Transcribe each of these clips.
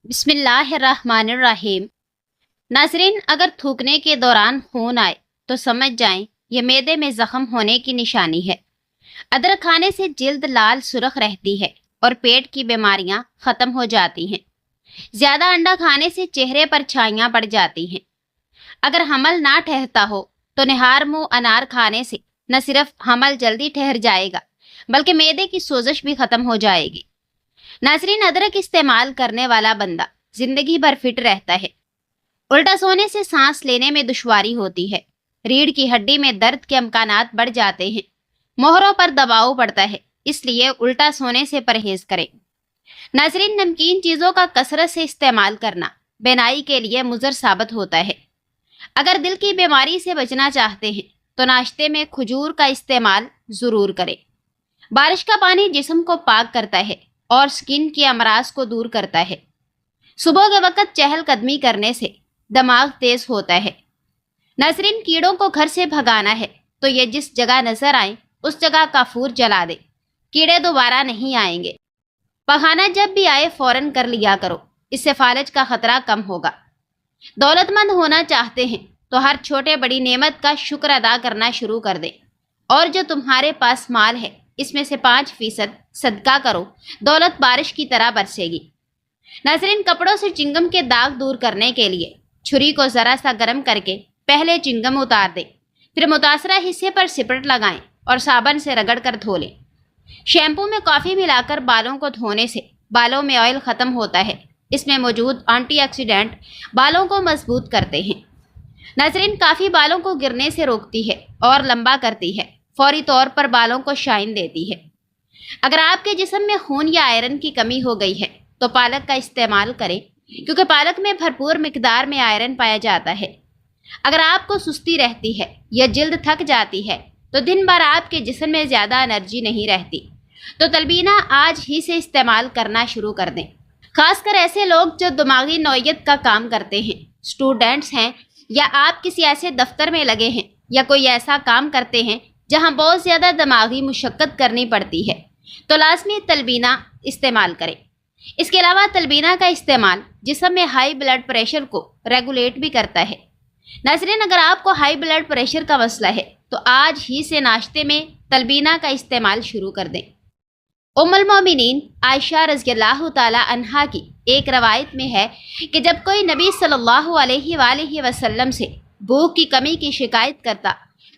بسم اللہ الرحمن الرحیم۔ ناظرین، اگر تھوکنے کے دوران خون آئے تو سمجھ جائیں یہ معدے میں زخم ہونے کی نشانی ہے۔ ادرک کھانے سے جلد لال سرخ رہتی ہے اور پیٹ کی بیماریاں ختم ہو جاتی ہیں۔ زیادہ انڈا کھانے سے چہرے پر چھائیاں پڑ جاتی ہیں۔ اگر حمل نہ ٹھہرتا ہو تو نہار منہ انار کھانے سے نہ صرف حمل جلدی ٹھہر جائے گا بلکہ معدے کی سوزش بھی ختم ہو جائے گی۔ ناظرین، ادرک استعمال کرنے والا بندہ زندگی بھر فٹ رہتا ہے۔ الٹا سونے سے سانس لینے میں دشواری ہوتی ہے، ریڑھ کی ہڈی میں درد کے امکانات بڑھ جاتے ہیں، موہروں پر دباؤ پڑتا ہے، اس لیے الٹا سونے سے پرہیز کریں۔ ناظرین، نمکین چیزوں کا کثرت سے استعمال کرنا بینائی کے لیے مضر ثابت ہوتا ہے۔ اگر دل کی بیماری سے بچنا چاہتے ہیں تو ناشتے میں کھجور کا استعمال ضرور کریں۔ بارش کا پانی جسم کو پاک کرتا ہے اور سکن کے امراض کو دور کرتا ہے۔ صبح کے وقت چہل قدمی کرنے سے دماغ تیز ہوتا ہے۔ ناظرین، کیڑوں کو گھر سے بھگانا ہے تو یہ جس جگہ نظر آئیں اس جگہ کافور جلا دے، کیڑے دوبارہ نہیں آئیں گے۔ پخانہ جب بھی آئے فوراً کر لیا کرو، اس سے فالج کا خطرہ کم ہوگا۔ دولت مند ہونا چاہتے ہیں تو ہر چھوٹے بڑی نعمت کا شکر ادا کرنا شروع کر دیں، اور جو تمہارے پاس مال ہے اس میں سے 5% صدقہ کرو، دولت بارش کی طرح برسے گی۔ ناظرین، کپڑوں سے چنگم کے داغ دور کرنے کے لیے چھری کو ذرا سا گرم کر کے پہلے چنگم اتار دیں، پھر متاثرہ حصے پر سپرٹ لگائیں اور صابن سے رگڑ کر دھو لیں۔ شیمپو میں کافی ملا کر بالوں کو دھونے سے بالوں میں آئل ختم ہوتا ہے، اس میں موجود اینٹی آکسیڈنٹ بالوں کو مضبوط کرتے ہیں۔ ناظرین، کافی بالوں کو گرنے سے روکتی ہے اور لمبا کرتی ہے، فوری طور پر بالوں کو شائن دیتی ہے۔ اگر آپ کے جسم میں خون یا آئرن کی کمی ہو گئی ہے تو پالک کا استعمال کریں، کیونکہ پالک میں بھرپور مقدار میں آئرن پایا جاتا ہے۔ اگر آپ کو سستی رہتی ہے یا جلد تھک جاتی ہے تو دن بھر آپ کے جسم میں زیادہ انرجی نہیں رہتی تو تلبینہ آج ہی سے استعمال کرنا شروع کر دیں۔ خاص کر ایسے لوگ جو دماغی نوعیت کا کام کرتے ہیں، اسٹوڈنٹس ہیں، یا آپ کسی ایسے دفتر میں لگے ہیں یا کوئی ایسا کام کرتے ہیں جہاں بہت زیادہ دماغی مشقت کرنی پڑتی ہے تو لازمی تلبینہ استعمال کریں۔ اس کے علاوہ تلبینہ کا استعمال جسم میں ہائی بلڈ پریشر کو ریگولیٹ بھی کرتا ہے۔ ناظرین، اگر آپ کو ہائی بلڈ پریشر کا مسئلہ ہے تو آج ہی سے ناشتے میں تلبینہ کا استعمال شروع کر دیں۔ ام المومنین عائشہ رضی اللہ تعالی عنہا کی ایک روایت میں ہے کہ جب کوئی نبی صلی اللہ علیہ وآلہ وسلم سے بھوک کی کمی کی شکایت کرتا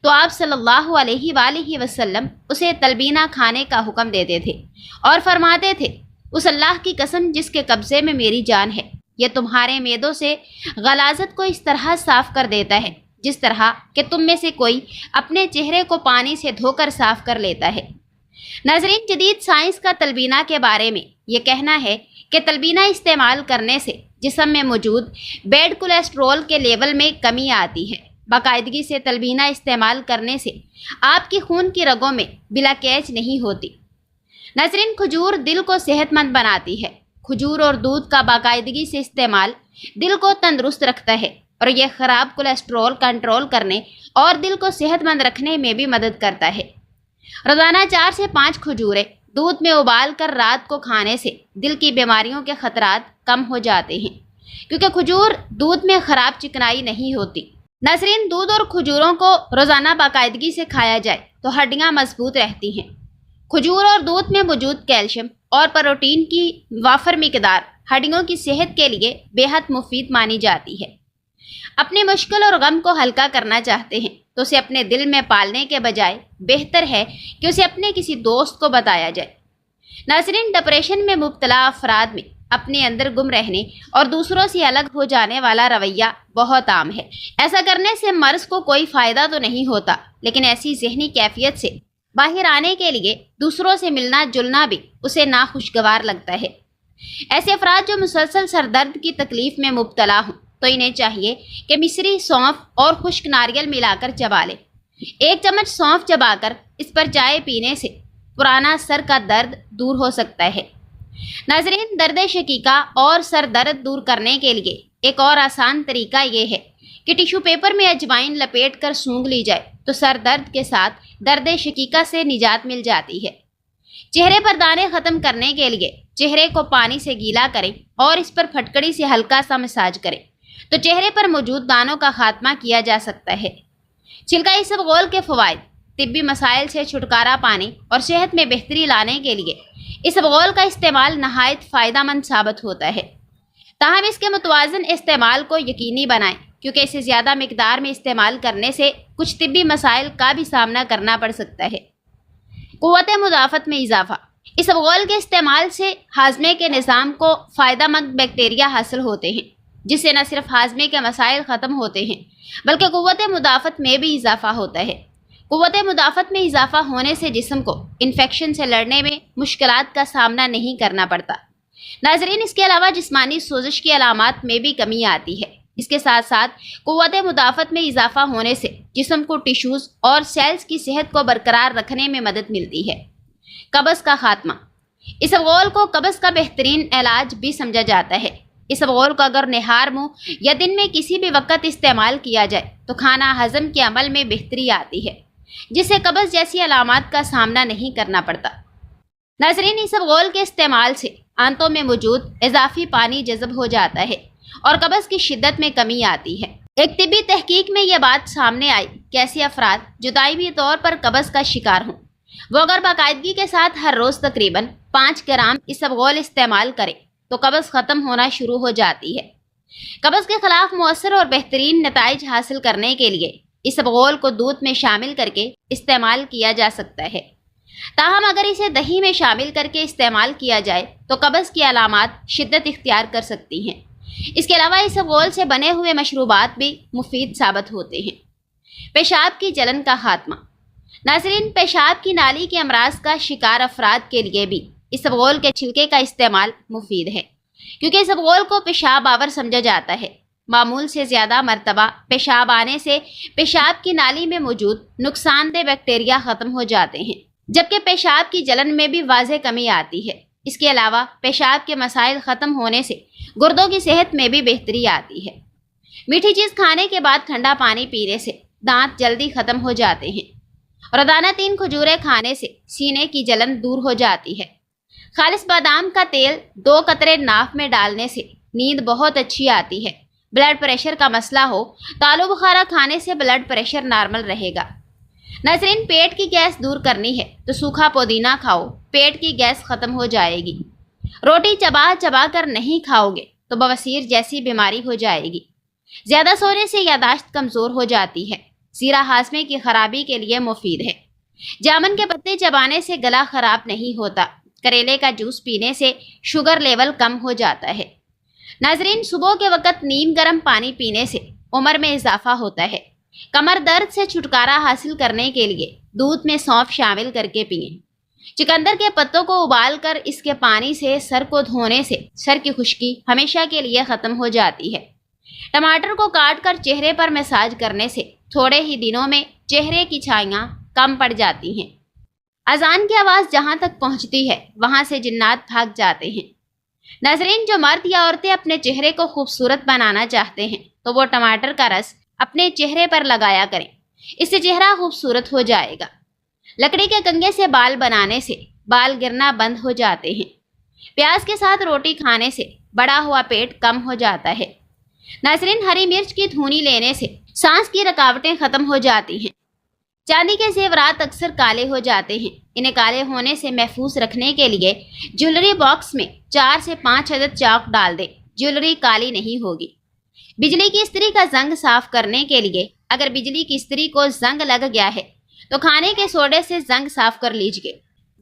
تو آپ صلی اللہ علیہ وآلہ وسلم اسے تلبینہ کھانے کا حکم دیتے تھے اور فرماتے تھے، اس اللہ کی قسم جس کے قبضے میں میری جان ہے، یہ تمہارے معدوں سے غلاظت کو اس طرح صاف کر دیتا ہے جس طرح کہ تم میں سے کوئی اپنے چہرے کو پانی سے دھو کر صاف کر لیتا ہے۔ ناظرین، جدید سائنس کا تلبینہ کے بارے میں یہ کہنا ہے کہ تلبینہ استعمال کرنے سے جسم میں موجود بیڈ کولیسٹرول کے لیول میں کمی آتی ہے۔ باقاعدگی سے تلبینہ استعمال کرنے سے آپ کی خون کی رگوں میں بلا کیچ نہیں ہوتی۔ ناظرین، کھجور دل کو صحت مند بناتی ہے۔ کھجور اور دودھ کا باقاعدگی سے استعمال دل کو تندرست رکھتا ہے اور یہ خراب کولیسٹرول کنٹرول کرنے اور دل کو صحت مند رکھنے میں بھی مدد کرتا ہے۔ روزانہ 4 سے 5 کھجوریں دودھ میں ابال کر رات کو کھانے سے دل کی بیماریوں کے خطرات کم ہو جاتے ہیں، کیونکہ کھجور دودھ میں خراب چکنائی نہیں ہوتی۔ ناظرین، دودھ اور کھجوروں کو روزانہ باقاعدگی سے کھایا جائے تو ہڈیاں مضبوط رہتی ہیں۔ کھجور اور دودھ میں موجود کیلشیم اور پروٹین کی وافر مقدار ہڈیوں کی صحت کے لیے بے حد مفید مانی جاتی ہے۔ اپنی مشکل اور غم کو ہلکا کرنا چاہتے ہیں تو اسے اپنے دل میں پالنے کے بجائے بہتر ہے کہ اسے اپنے کسی دوست کو بتایا جائے۔ ناظرین، ڈپریشن میں مبتلا افراد میں اپنے اندر گم رہنے اور دوسروں سے الگ ہو جانے والا رویہ بہت عام ہے۔ ایسا کرنے سے مرض کو کوئی فائدہ تو نہیں ہوتا، لیکن ایسی ذہنی کیفیت سے باہر آنے کے لیے دوسروں سے ملنا جلنا بھی اسے ناخوشگوار لگتا ہے۔ ایسے افراد جو مسلسل سر درد کی تکلیف میں مبتلا ہوں تو انہیں چاہیے کہ مصری، سونف اور خشک ناریل ملا کر چبا لیں۔ 1 چمچ سونف چبا کر اس پر چائے پینے سے پرانا سر کا درد دور ہو سکتا ہے۔ ناظرین، درد شقیقہ اور سر درد دور کرنے کے لیے ایک اور آسان طریقہ یہ ہے کہ ٹیشو پیپر میں اجوائن لپیٹ کر سونگھ لی جائے تو سر درد کے ساتھ درد شقیقہ سے نجات مل جاتی ہے۔ چہرے پر دانے ختم کرنے کے لیے چہرے کو پانی سے گیلا کریں اور اس پر پھٹکڑی سے ہلکا سا مساج کریں تو چہرے پر موجود دانوں کا خاتمہ کیا جا سکتا ہے۔ چھلکا اسبغول کے فوائد: طبی مسائل سے چھٹکارا پانے اور صحت میں بہتری لانے کے لیے اسبغول کا استعمال نہایت فائدہ مند ثابت ہوتا ہے۔ تاہم اس کے متوازن استعمال کو یقینی بنائیں کیونکہ اسے زیادہ مقدار میں استعمال کرنے سے کچھ طبی مسائل کا بھی سامنا کرنا پڑ سکتا ہے۔ قوت مدافعت میں اضافہ: اسبغول کے استعمال سے ہاضمے کے نظام کو فائدہ مند بیکٹیریا حاصل ہوتے ہیں جس سے نہ صرف ہاضمے کے مسائل ختم ہوتے ہیں بلکہ قوت مدافعت میں بھی اضافہ ہوتا ہے۔ قوت مدافعت میں اضافہ ہونے سے جسم کو انفیکشن سے لڑنے میں مشکلات کا سامنا نہیں کرنا پڑتا۔ ناظرین، اس کے علاوہ جسمانی سوزش کی علامات میں بھی کمی آتی ہے۔ اس کے ساتھ ساتھ قوت مدافعت میں اضافہ ہونے سے جسم کو ٹیشوز اور سیلز کی صحت کو برقرار رکھنے میں مدد ملتی ہے۔ قبض کا خاتمہ: اسبغول کو قبض کا بہترین علاج بھی سمجھا جاتا ہے۔ اسبغول کو اگر نہار منہ یا دن میں کسی بھی وقت استعمال کیا جائے تو کھانا ہضم کے عمل میں بہتری آتی ہے جس سے قبض جیسی علامات کا سامنا نہیں کرنا پڑتا۔ ناظرین، اسبغول کے استعمال سے آنتوں میں موجود اضافی پانی جذب ہو جاتا ہے اور قبض کی شدت میں کمی آتی ہے۔ ایک طبی تحقیق میں یہ بات سامنے آئی کہ ایسے افراد جو دائمی طور پر قبض کا شکار ہوں وہ اگر باقاعدگی کے ساتھ ہر روز تقریباً 5 گرام اسبغول استعمال کریں تو قبض ختم ہونا شروع ہو جاتی ہے۔ قبض کے خلاف مؤثر اور بہترین نتائج حاصل کرنے کے لیے اسبغول کو دودھ میں شامل کر کے استعمال کیا جا سکتا ہے۔ تاہم اگر اسے دہی میں شامل کر کے استعمال کیا جائے تو قبض کی علامات شدت اختیار کر سکتی ہیں۔ اس کے علاوہ اسبغول سے بنے ہوئے مشروبات بھی مفید ثابت ہوتے ہیں۔ پیشاب کی جلن کا خاتمہ: ناظرین، پیشاب کی نالی کے امراض کا شکار افراد کے لیے بھی اسبغول کے چھلکے کا استعمال مفید ہے کیونکہ اسبغول کو پیشاب آور سمجھا جاتا ہے۔ معمول سے زیادہ مرتبہ پیشاب آنے سے پیشاب کی نالی میں موجود نقصان دہ بیکٹیریا ختم ہو جاتے ہیں جبکہ پیشاب کی جلن میں بھی واضح کمی آتی ہے۔ اس کے علاوہ پیشاب کے مسائل ختم ہونے سے گردوں کی صحت میں بھی بہتری آتی ہے۔ میٹھی چیز کھانے کے بعد ٹھنڈا پانی پینے سے دانت جلدی ختم ہو جاتے ہیں۔ روزانہ 3 کھجوریں کھانے سے سینے کی جلن دور ہو جاتی ہے۔ خالص بادام کا تیل 2 قطرے ناف میں ڈالنے سے نیند بہت اچھی آتی ہے۔ بلڈ پریشر کا مسئلہ ہو تو آلو بخارا کھانے سے بلڈ پریشر نارمل رہے گا۔ ناظرین، پیٹ کی گیس دور کرنی ہے تو سوکھا پودینہ کھاؤ، پیٹ کی گیس ختم ہو جائے گی۔ روٹی چبا چبا کر نہیں کھاؤ گے تو بواسیر جیسی بیماری ہو جائے گی۔ زیادہ سونے سے یادداشت کمزور ہو جاتی ہے، زیرہ ہاضمے کی خرابی کے لیے مفید ہے۔ جامن کے پتے چبانے سے گلا خراب نہیں ہوتا۔ کریلے کا جوس پینے سے شوگر لیول کم ہو جاتا ہے۔ ناظرین، صبح کے وقت نیم گرم پانی پینے سے عمر میں اضافہ ہوتا ہے۔ کمر درد سے چھٹکارا حاصل کرنے کے لیے دودھ میں سونف شامل کر کے پئیں۔ چکندر کے پتوں کو ابال کر اس کے پانی سے سر کو دھونے سے سر کی خشکی ہمیشہ کے لیے ختم ہو جاتی ہے۔ ٹماٹر کو کاٹ کر چہرے پر مساج کرنے سے تھوڑے ہی دنوں میں چہرے کی چھائیاں کم پڑ جاتی ہیں۔ اذان کی آواز جہاں تک پہنچتی ہے وہاں سے جنات بھاگ جاتے ہیں۔ ناظرین، جو مرد یا عورتیں اپنے چہرے کو خوبصورت بنانا چاہتے ہیں تو وہ ٹماٹر کا رس اپنے چہرے پر لگایا کریں، اس سے چہرہ خوبصورت ہو جائے گا۔ لکڑی کے کنگھے سے بال بنانے سے بال گرنا بند ہو جاتے ہیں۔ پیاز کے ساتھ روٹی کھانے سے بڑا ہوا پیٹ کم ہو جاتا ہے۔ ناظرین، ہری مرچ کی دھونی لینے سے سانس کی رکاوٹیں ختم ہو جاتی ہیں۔ چاندی کے زیورات اکثر کالے ہو جاتے ہیں۔ انہیں کالے ہونے سے محفوظ رکھنے کے لیے جیولری باکس میں 4 سے 5 عدد چاک ڈال دیں، جیولری کالی نہیں ہوگی۔ بجلی کی استری کا زنگ صاف کرنے کے لیے اگر بجلی کی استری کو زنگ لگ گیا ہے تو کھانے کے سوڈے سے زنگ صاف کر لیجیے۔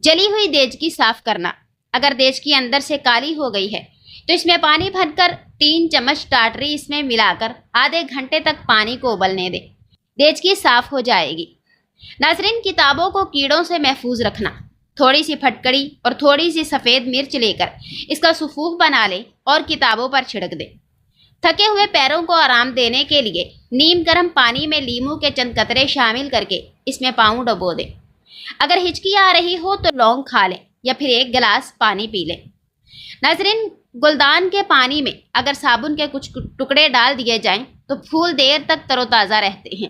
جلی ہوئی دیچکی صاف کرنا: اگر دیچکی اندر سے کالی ہو گئی ہے تو اس میں پانی بھر کر 3 چمچ ٹاٹری اس میں ملا کر آدھے گھنٹے تک پانی کو ابلنے دیں، دیچکی صاف ہو جائے گی۔ ناظرین، کتابوں کو کیڑوں سے محفوظ رکھنا: تھوڑی سی پھٹکڑی اور تھوڑی سی سفید مرچ لے کر اس کا سفوف بنا لیں اور کتابوں پر چھڑک دیں۔ تھکے ہوئے پیروں کو آرام دینے کے لیے نیم گرم پانی میں لیموں کے چند قطرے شامل کر کے اس میں پاؤں ڈبو دیں۔ اگر ہچکی آ رہی ہو تو لونگ کھا لیں یا پھر 1 گلاس پانی پی لیں۔ ناظرین، گلدان کے پانی میں اگر صابن کے کچھ ٹکڑے ڈال دیے جائیں تو پھول دیر تک تر و تازہ رہتے ہیں۔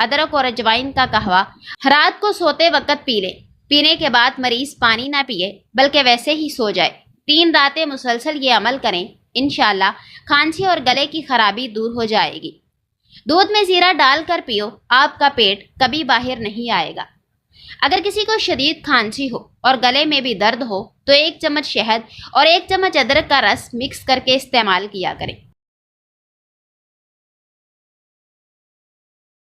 ادرک اور اجوائن کا قہوہ رات کو سوتے وقت پی لیں۔ پینے کے بعد مریض پانی نہ پیے بلکہ ویسے ہی سو جائے۔ 3 راتیں مسلسل یہ عمل کریں، انشاءاللہ کھانسی اور گلے کی خرابی دور ہو جائے گی۔ دودھ میں زیرہ ڈال کر پیو، آپ کا پیٹ کبھی باہر نہیں آئے گا۔ اگر کسی کو شدید کھانسی ہو اور گلے میں بھی درد ہو تو 1 چمچ شہد اور 1 چمچ ادرک کا رس مکس کر کے استعمال کیا کریں۔